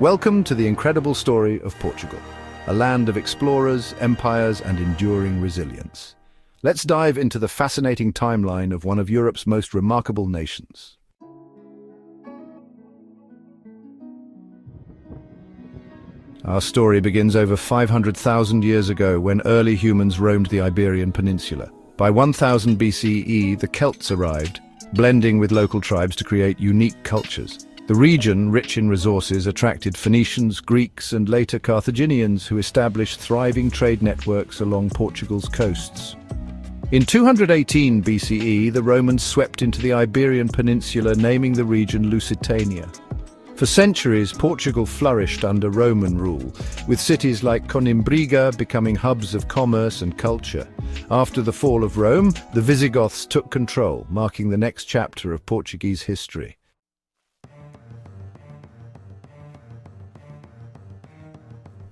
Welcome to the incredible story of Portugal, a land of explorers, empires, and enduring resilience. Let's dive into the fascinating timeline of one of Europe's most remarkable nations. Our story begins over 500,000 years ago when early humans roamed the Iberian Peninsula. By 1000 BCE, the Celts arrived, blending with local tribes to create unique cultures. The region, rich in resources, attracted Phoenicians, Greeks, and later Carthaginians who established thriving trade networks along Portugal's coasts. In 218 BCE, the Romans swept into the Iberian Peninsula, naming the region Lusitania. For centuries, Portugal flourished under Roman rule, with cities like Coimbra becoming hubs of commerce and culture. After the fall of Rome, the Visigoths took control, marking the next chapter of Portuguese history.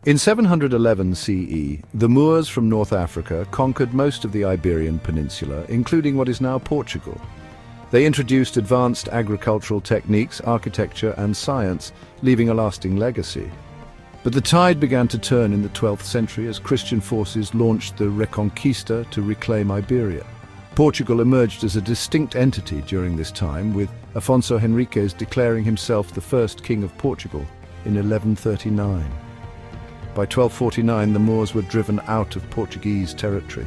In 711 CE, the Moors from North Africa conquered most of the Iberian Peninsula, including what is now Portugal. They introduced advanced agricultural techniques, architecture, and science, leaving a lasting legacy. But the tide began to turn in the 12th century as Christian forces launched the Reconquista to reclaim Iberia. Portugal emerged as a distinct entity during this time, with Afonso Henriques declaring himself the first king of Portugal in 1139. By 1249, the Moors were driven out of Portuguese territory,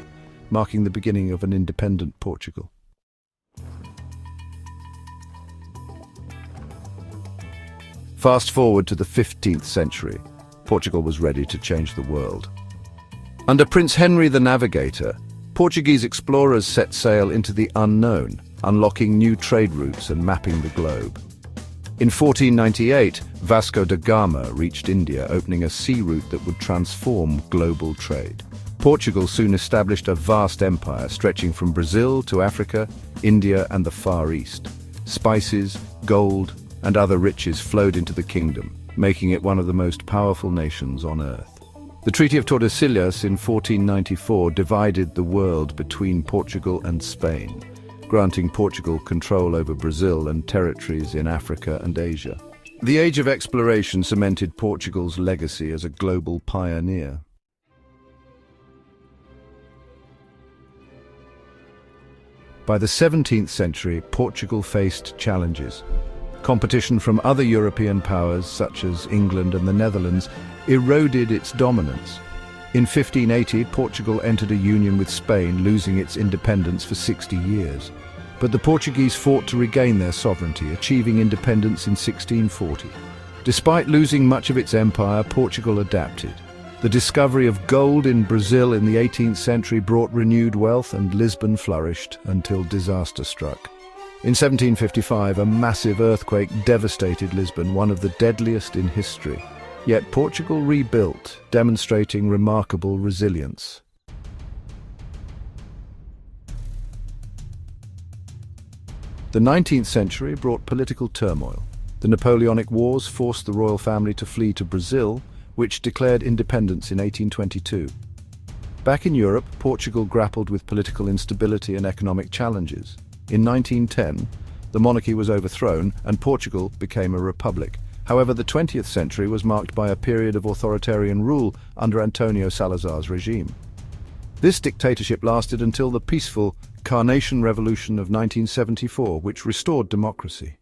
marking the beginning of an independent Portugal. Fast forward to the 15th century, Portugal was ready to change the world. Under Prince Henry the Navigator, Portuguese explorers set sail into the unknown, unlocking new trade routes and mapping the globe. In 1498, Vasco da Gama reached India, opening a sea route that would transform global trade. Portugal soon established a vast empire stretching from Brazil to Africa, India, and the Far East. Spices, gold, and other riches flowed into the kingdom, making it one of the most powerful nations on earth. The Treaty of Tordesillas in 1494 divided the world between Portugal and Spain, granting Portugal control over Brazil and territories in Africa and Asia. The Age of Exploration cemented Portugal's legacy as a global pioneer. By the 17th century, Portugal faced challenges. Competition from other European powers, such as England and the Netherlands, eroded its dominance. In 1580, Portugal entered a union with Spain, losing its independence for 60 years. But the Portuguese fought to regain their sovereignty, achieving independence in 1640. Despite losing much of its empire, Portugal adapted. The discovery of gold in Brazil in the 18th century brought renewed wealth, and Lisbon flourished until disaster struck. In 1755, a massive earthquake devastated Lisbon, one of the deadliest in history. Yet Portugal rebuilt, demonstrating remarkable resilience. The 19th century brought political turmoil. The Napoleonic Wars forced the royal family to flee to Brazil, which declared independence in 1822. Back in Europe, Portugal grappled with political instability and economic challenges. In 1910, the monarchy was overthrown and Portugal became a republic. However, the 20th century was marked by a period of authoritarian rule under Antonio Salazar's regime. This dictatorship lasted until the peaceful Carnation Revolution of 1974, which restored democracy.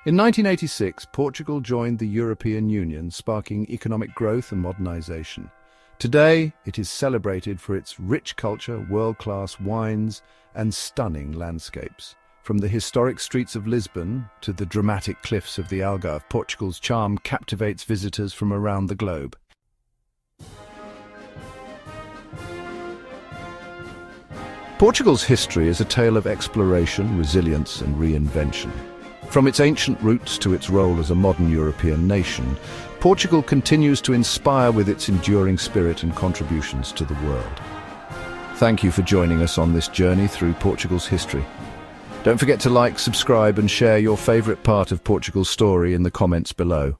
In 1986, Portugal joined the European Union, sparking economic growth and modernization. Today, it is celebrated for its rich culture, world-class wines, and stunning landscapes. From the historic streets of Lisbon to the dramatic cliffs of the Algarve, Portugal's charm captivates visitors from around the globe. Portugal's history is a tale of exploration, resilience, and reinvention. From its ancient roots to its role as a modern European nation, Portugal continues to inspire with its enduring spirit and contributions to the world. Thank you for joining us on this journey through Portugal's history. Don't forget to like, subscribe, and share your favorite part of Portugal's story in the comments below.